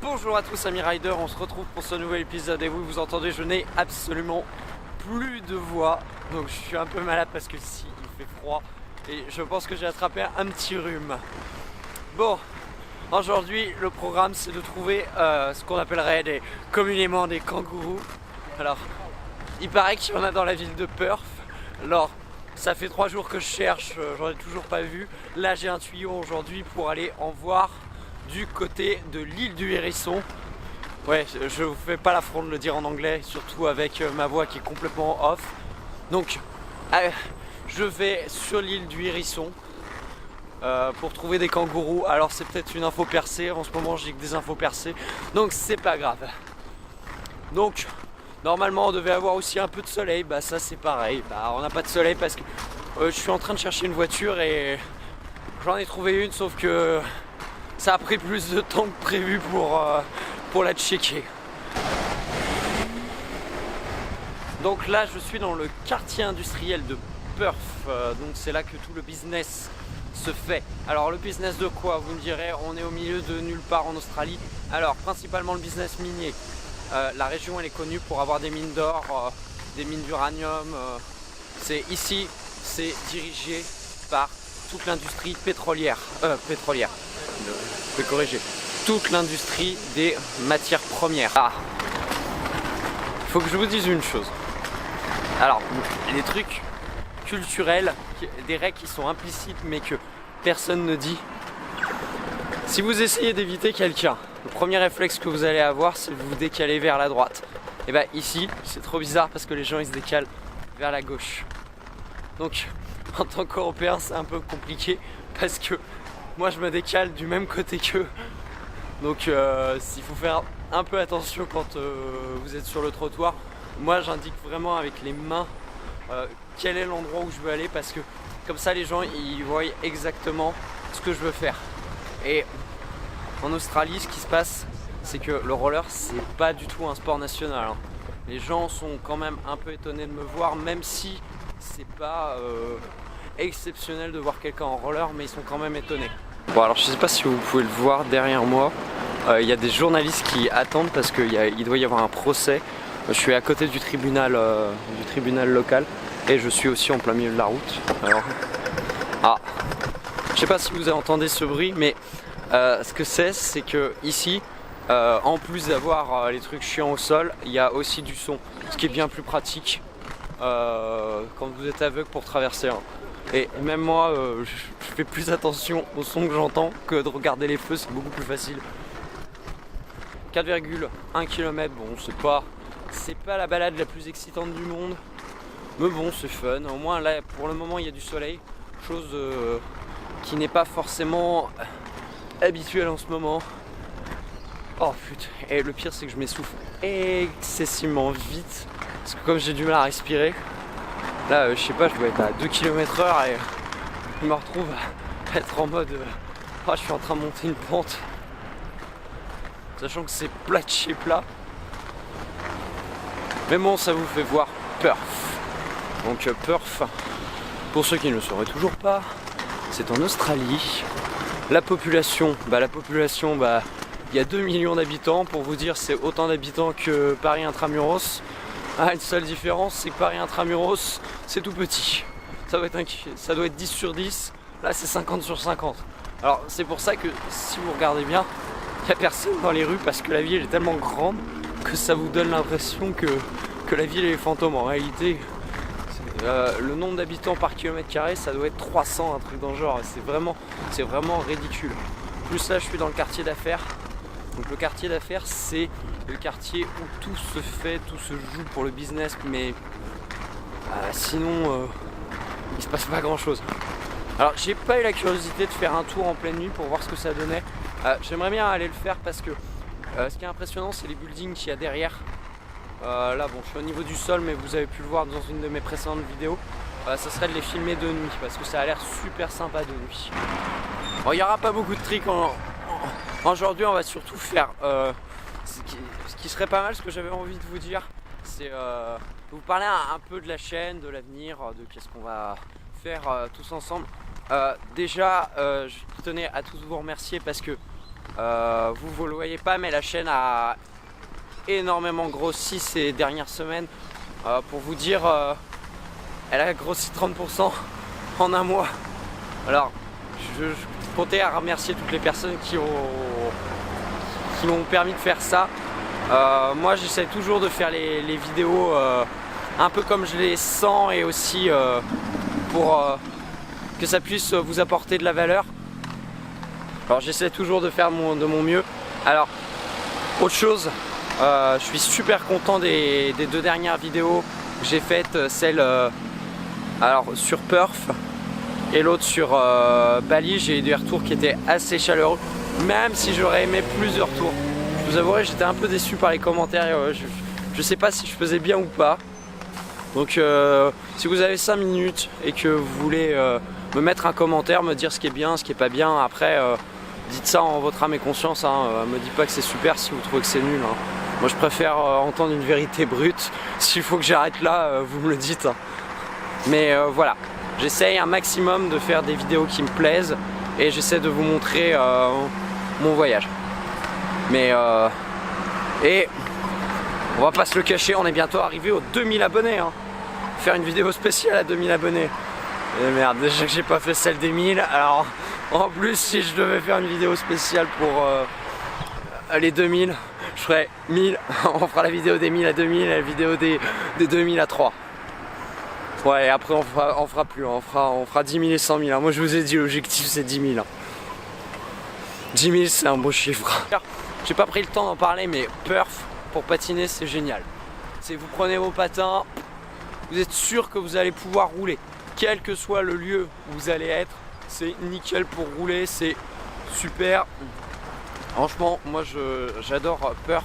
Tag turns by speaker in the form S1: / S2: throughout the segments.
S1: Bonjour à tous amis riders, on se retrouve pour ce nouvel épisode et vous entendez, je n'ai absolument plus de voix. Donc je suis un peu malade parce que si il fait froid et je pense que j'ai attrapé un petit rhume. Bon, aujourd'hui le programme c'est de trouver ce qu'on appellerait communément des kangourous. Alors, il paraît qu'il y en a dans la ville de Perth. Alors, ça fait 3 jours que je cherche, j'en ai toujours pas vu. Là j'ai un tuyau aujourd'hui pour aller en voir du côté de l'île du Hérisson. Ouais, je vous fais pas l'affront de le dire en anglais, surtout avec ma voix qui est complètement off. Donc, je vais sur l'île du Hérisson pour trouver des kangourous. Alors c'est peut-être une info percée, en ce moment j'ai que des infos percées, donc c'est pas grave. Donc, normalement on devait avoir aussi un peu de soleil, bah ça c'est pareil. Bah on n'a pas de soleil parce que je suis en train de chercher une voiture et j'en ai trouvé une, sauf que ça a pris plus de temps que prévu pour la checker. Donc là je suis dans le quartier industriel de Perth, donc c'est là que tout le business se fait. Alors le business de quoi, vous me direz, on est au milieu de nulle part en Australie. Alors principalement le business minier. La région elle est connue pour avoir des mines d'or, des mines d'uranium. C'est ici, c'est dirigé par toute l'industrie pétrolière. Je vais corriger. Toute l'industrie des matières premières. Ah, il faut que je vous dise une chose. Alors, les trucs culturels, des règles qui sont implicites mais que personne ne dit. Si vous essayez d'éviter quelqu'un, le premier réflexe que vous allez avoir, c'est de vous décaler vers la droite. Et bah ici, c'est trop bizarre parce que les gens ils se décalent vers la gauche. Donc, en tant qu'Européen, c'est un peu compliqué parce que moi je me décale du même côté qu'eux. Donc il faut faire un peu attention quand vous êtes sur le trottoir. Moi j'indique vraiment avec les mains quel est l'endroit où je veux aller, parce que comme ça les gens ils voient exactement ce que je veux faire. Et en Australie ce qui se passe, c'est que le roller c'est pas du tout un sport national, hein. Les gens sont quand même un peu étonnés de me voir, même si c'est pas exceptionnel de voir quelqu'un en roller, mais ils sont quand même étonnés. Bon, alors je sais pas si vous pouvez le voir derrière moi, il y a des journalistes qui attendent parce qu'il doit y avoir un procès. Je suis à côté du tribunal local et je suis aussi en plein milieu de la route. Alors, je sais pas si vous entendez ce bruit, mais ce que c'est que ici, en plus d'avoir les trucs chiants au sol, il y a aussi du son, ce qui est bien plus pratique quand vous êtes aveugle pour traverser. Et même moi, je fais plus attention au son que j'entends que de regarder les feux, c'est beaucoup plus facile. 4,1 km, bon c'est pas la balade la plus excitante du monde, mais bon c'est fun. Au moins là pour le moment il y a du soleil, chose qui n'est pas forcément habituelle en ce moment. Oh putain, et le pire c'est que je m'essouffle excessivement vite, parce que comme j'ai du mal à respirer, là je sais pas, je dois être à 2 km/h et je me retrouve à être en mode je suis en train de monter une pente, sachant que c'est plat de chez plat. Mais bon, ça vous fait voir Perth. Donc Perth, pour ceux qui ne le sauraient toujours pas, c'est en Australie. La population, il y a 2 millions d'habitants. Pour vous dire, c'est autant d'habitants que Paris Intramuros. Une seule différence, c'est que Paris Intramuros, c'est tout petit. Ça doit être 10 sur 10. Là, c'est 50 sur 50. Alors, c'est pour ça que si vous regardez bien, il n'y a personne dans les rues parce que la ville est tellement grande que ça vous donne l'impression que la ville est fantôme. En réalité, le nombre d'habitants par kilomètre carré, ça doit être 300, un truc dans le genre. C'est vraiment ridicule. Plus là, je suis dans le quartier d'affaires. Donc le quartier d'affaires, c'est le quartier où tout se fait, tout se joue pour le business, mais sinon, il se passe pas grand chose. Alors j'ai pas eu la curiosité de faire un tour en pleine nuit pour voir ce que ça donnait. J'aimerais bien aller le faire parce que ce qui est impressionnant, c'est les buildings qu'il y a derrière. Là bon, je suis au niveau du sol, mais vous avez pu le voir dans une de mes précédentes vidéos. Ça serait de les filmer de nuit parce que ça a l'air super sympa de nuit. Bon, il n'y aura pas beaucoup de tricks aujourd'hui, on va surtout faire ce qui serait pas mal. Ce que j'avais envie de vous dire, c'est vous parler un peu de la chaîne, de l'avenir, de qu'est-ce qu'on va faire tous ensemble. Déjà, je tenais à tous vous remercier parce que Vous le voyez pas, mais la chaîne a énormément grossi ces dernières semaines. Pour vous dire, elle a grossi 30% en un mois. Alors, je comptais à remercier toutes les personnes qui m'ont permis de faire ça. Moi, j'essaie toujours de faire les vidéos un peu comme je les sens et aussi pour que ça puisse vous apporter de la valeur. Alors, j'essaie toujours de faire de mon mieux. Alors, autre chose, je suis super content des 2 dernières vidéos que j'ai faites, celle alors sur Perth et l'autre sur Bali. J'ai eu des retours qui étaient assez chaleureux, même si j'aurais aimé plus de retours. Je vous avouerai, j'étais un peu déçu par les commentaires. Je sais pas si je faisais bien ou pas. Donc si vous avez 5 minutes et que vous voulez me mettre un commentaire, me dire ce qui est bien, ce qui est pas bien, après dites ça en votre âme et conscience, hein. Me dites pas que c'est super si vous trouvez que c'est nul, hein. Moi je préfère entendre une vérité brute. S'il faut que j'arrête là, vous me le dites, hein. Mais voilà, j'essaye un maximum de faire des vidéos qui me plaisent et j'essaie de vous montrer mon voyage. Mais et on va pas se le cacher, on est bientôt arrivé aux 2000 abonnés, hein. Faire une vidéo spéciale à 2000 abonnés. Et merde, déjà que j'ai pas fait celle des 1000, alors en plus si je devais faire une vidéo spéciale pour les 2000, je ferais 1000, on fera la vidéo des 1000 à 2000 et la vidéo des 2000 à 3. Ouais, et après on fera plus, on fera 10 000 et 100 000. Hein. Moi je vous ai dit l'objectif c'est 10 000. Hein. 10 000 c'est un beau chiffre. J'ai pas pris le temps d'en parler, mais Perth pour patiner c'est génial. C'est vous prenez vos patins, vous êtes sûr que vous allez pouvoir rouler. Quel que soit le lieu où vous allez être, c'est nickel pour rouler, c'est super. Franchement, moi j'adore Perth.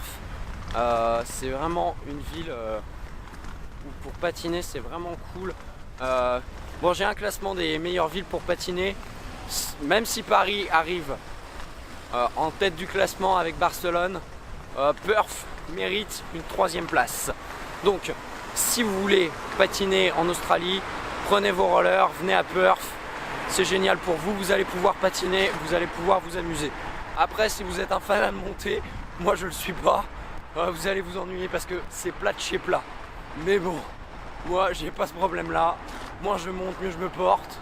S1: C'est vraiment une ville où pour patiner c'est vraiment cool. Bon, j'ai un classement des meilleures villes pour patiner. Même si Paris arrive en tête du classement avec Barcelone, Perth mérite une 3e place. Donc si vous voulez patiner en Australie, prenez vos rollers, venez à Perth. C'est génial pour vous, vous allez pouvoir patiner, vous allez pouvoir vous amuser. Après, si vous êtes un fan de montée, moi je le suis pas, vous allez vous ennuyer parce que c'est plat de chez plat. Mais bon, moi j'ai pas ce problème là. Moins je monte, mieux je me porte.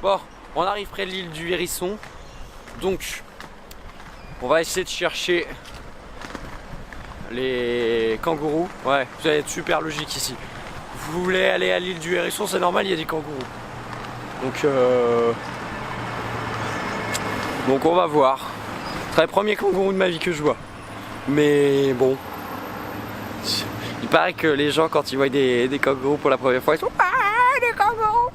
S1: Bon, on arrive près de l'île du Hérisson. Donc, on va essayer de chercher les kangourous. Ouais, vous allez être super logique ici. Vous voulez aller à l'île du Hérisson, c'est normal, il y a des kangourous. Donc on va voir. C'est le premier kangourou de ma vie que je vois. Mais bon. Il paraît que les gens quand ils voient des kangourous pour la première fois, ils sont ah des kangourous.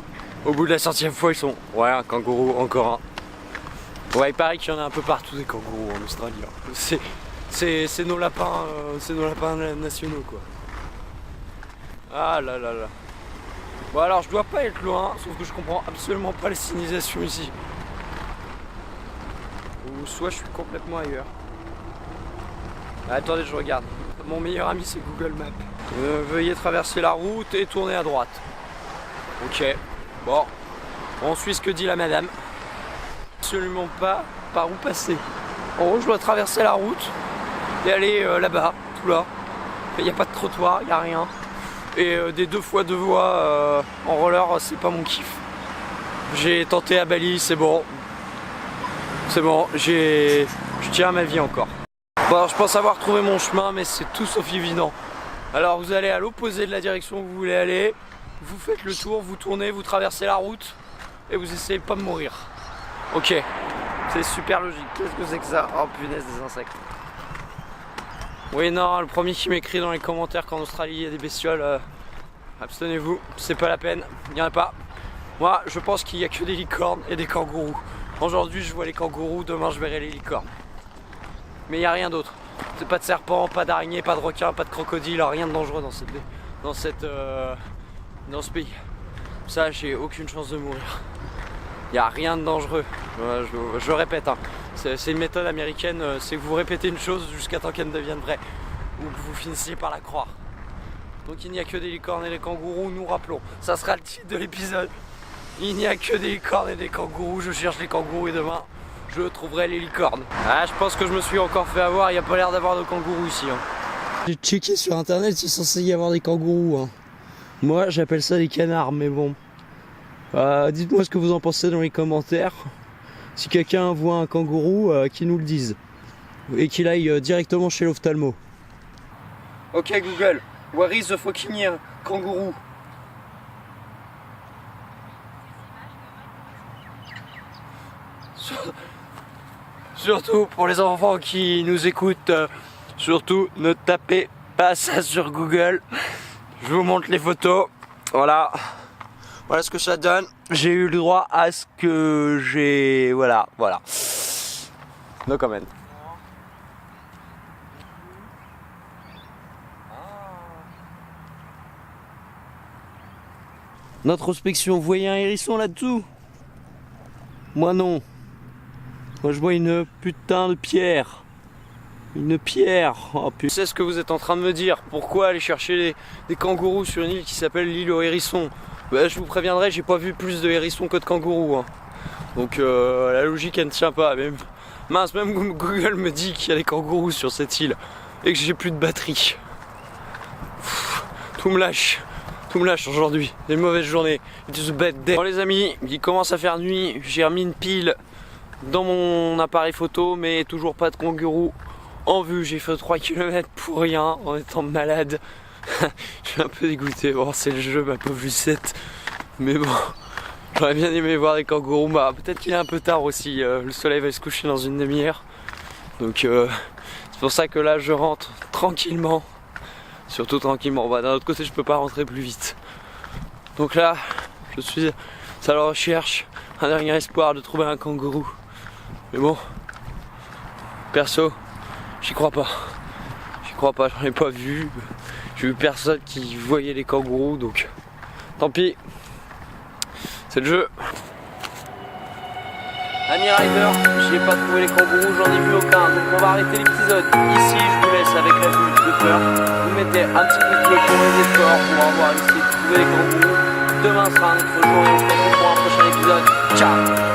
S1: Au bout de la 100e fois ils sont ouais un kangourou, encore un. Ouais, il paraît qu'il y en a un peu partout des kangourous en Australie. C'est nos lapins, nationaux quoi. Ah là là là. Bon alors je dois pas être loin, sauf que je comprends absolument pas les signalisations ici. Ou soit je suis complètement ailleurs. Ah, attendez, je regarde. Mon meilleur ami c'est Google Maps. Veuillez traverser la route et tourner à droite. Ok. Bon. On suit ce que dit la madame. Absolument pas par où passer. En gros je dois traverser la route et aller là-bas, tout là. Il n'y a pas de trottoir, il n'y a rien. Et des 2 fois 2 voies en roller, c'est pas mon kiff. J'ai tenté à Bali, c'est bon. C'est bon, je tiens à ma vie encore. Bon, alors, je pense avoir trouvé mon chemin, mais c'est tout sauf évident. Alors vous allez à l'opposé de la direction où vous voulez aller, vous faites le tour, vous tournez, vous traversez la route et vous essayez de pas me mourir. Ok, c'est super logique. Qu'est-ce que c'est que ça? Oh punaise, des insectes. Oui, non, le premier qui m'écrit dans les commentaires qu'en Australie il y a des bestioles, abstenez-vous, c'est pas la peine, il n'y en a pas. Moi, je pense qu'il n'y a que des licornes et des kangourous. Aujourd'hui, je vois les kangourous, demain, je verrai les licornes. Mais il n'y a rien d'autre. C'est pas de serpent, pas d'araignée, pas de requin, pas de crocodile, rien de dangereux dans ce pays. Ça, j'ai aucune chance de mourir. Il n'y a rien de dangereux. Je répète, hein. C'est une méthode américaine, c'est que vous répétez une chose jusqu'à temps qu'elle devienne vraie. Ou que vous finissiez par la croire. Donc il n'y a que des licornes et des kangourous, nous rappelons. Ça sera le titre de l'épisode. Il n'y a que des licornes et des kangourous, je cherche les kangourous et demain, je trouverai les licornes. Ah, je pense que je me suis encore fait avoir, il n'y a pas l'air d'avoir de kangourous ici. Hein.
S2: J'ai checké sur internet, c'est censé y avoir des kangourous. Hein. Moi j'appelle ça des canards, mais bon. Dites-moi ce que vous en pensez dans les commentaires. Si quelqu'un voit un kangourou, qu'il nous le dise. Et qu'il aille directement chez l'ophtalmo.
S1: Ok Google, where is the fucking kangourou? Surtout pour les enfants qui nous écoutent, surtout ne tapez pas ça sur Google. Je vous montre les photos. Voilà. Voilà ce que ça donne. J'ai eu le droit à ce que j'ai. Voilà. No comment.
S2: L'introspection, vous voyez un hérisson là-dessous? Moi non. Moi je vois une putain de pierre. Une pierre. Oh putain.
S1: C'est ce que vous êtes en train de me dire. Pourquoi aller chercher des kangourous sur une île qui s'appelle l'île aux hérissons? Bah, je vous préviendrai, j'ai pas vu plus de hérissons que de kangourous. Hein. Donc la logique elle ne tient pas. Même Google me dit qu'il y a des kangourous sur cette île et que j'ai plus de batterie. Tout me lâche. Tout me lâche aujourd'hui, c'est une mauvaise journée. Bon les amis, il commence à faire nuit, j'ai remis une pile dans mon appareil photo, mais toujours pas de kangourou en vue. J'ai fait 3 km pour rien en étant malade. Je suis un peu dégoûté, bon c'est le jeu ma pauvre Lucette. Mais bon, j'aurais bien aimé voir des kangourous. Bah, peut-être qu'il est un peu tard aussi, le soleil va se coucher dans une demi-heure. Donc c'est pour ça que là je rentre tranquillement. Surtout tranquillement, bah, d'un autre côté je peux pas rentrer plus vite. Donc là, je suis à la recherche, un dernier espoir de trouver un kangourou. Mais bon, perso, j'y crois pas. J'en ai pas vu. J'ai vu personne qui voyait les kangourous, donc tant pis. C'est le jeu. Ami Rider, j'ai pas trouvé les kangourous, j'en ai vu aucun. Donc on va arrêter l'épisode ici, je vous laisse avec la vue de peur. Vous mettez un petit pouce bleu pour les efforts pour avoir essayé de trouver les kangourous. Demain sera un autre jour et on se retrouve pour un prochain épisode. Ciao!